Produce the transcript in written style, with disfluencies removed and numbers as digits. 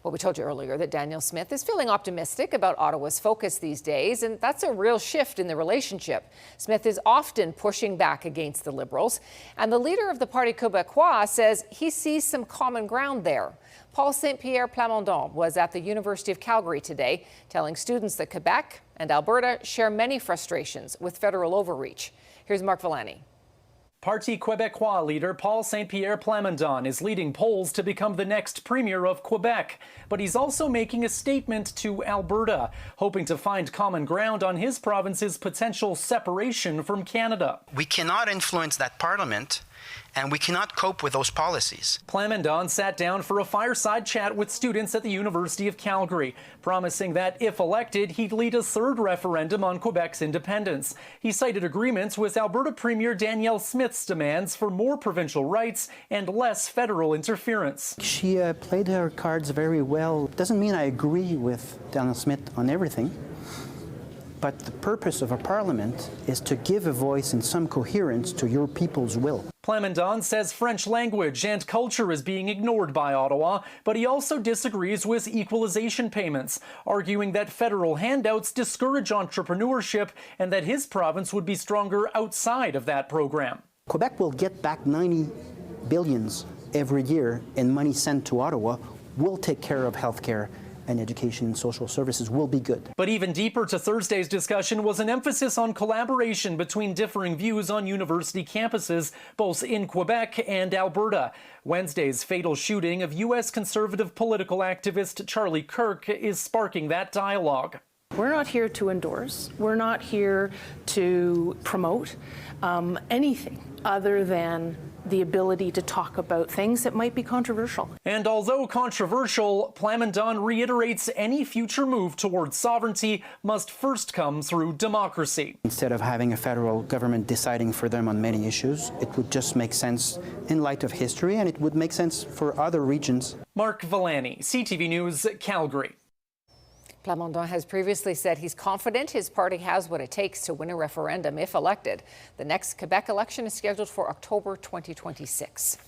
Well, we told you earlier that Danielle Smith is feeling optimistic about Ottawa's focus these days, and that's a real shift in the relationship. Smith is often pushing back against the Liberals, and the leader of the Parti Québécois says he sees some common ground there. Paul Saint-Pierre Plamondon was at the University of Calgary today, telling students that Quebec and Alberta share many frustrations with federal overreach. Here's Mark Villani. Parti Québécois leader Paul Saint-Pierre Plamondon is leading polls to become the next premier of Quebec. But he's also making a statement to Alberta, hoping to find common ground on his province's potential separation from Canada. We cannot influence that parliament, and we cannot cope with those policies. Plamondon sat down for a fireside chat with students at the University of Calgary, promising that if elected, he'd lead a third referendum on Quebec's independence. He cited agreements with Alberta Premier Danielle Smith's demands for more provincial rights and less federal interference. She played her cards very well. Doesn't mean I agree with Danielle Smith on everything. But the purpose of a parliament is to give a voice and some coherence to your people's will. Plamondon says French language and culture is being ignored by Ottawa, but he also disagrees with equalization payments, arguing that federal handouts discourage entrepreneurship and that his province would be stronger outside of that program. Quebec will get back 90 billions every year in money sent to Ottawa. We'll take care of healthcare, and education and social services will be good. But even deeper to Thursday's discussion was an emphasis on collaboration between differing views on university campuses, both in Quebec and Alberta. Wednesday's fatal shooting of U.S. conservative political activist Charlie Kirk is sparking that dialogue. We're not here to endorse. We're not here to promote anything other than the ability to talk about things that might be controversial. And although controversial, Plamondon reiterates any future move towards sovereignty must first come through democracy. Instead of having a federal government deciding for them on many issues, it would just make sense in light of history, and it would make sense for other regions. Mark Villani, CTV News, Calgary. Plamondon has previously said he's confident his party has what it takes to win a referendum if elected. The next Quebec election is scheduled for October 2026.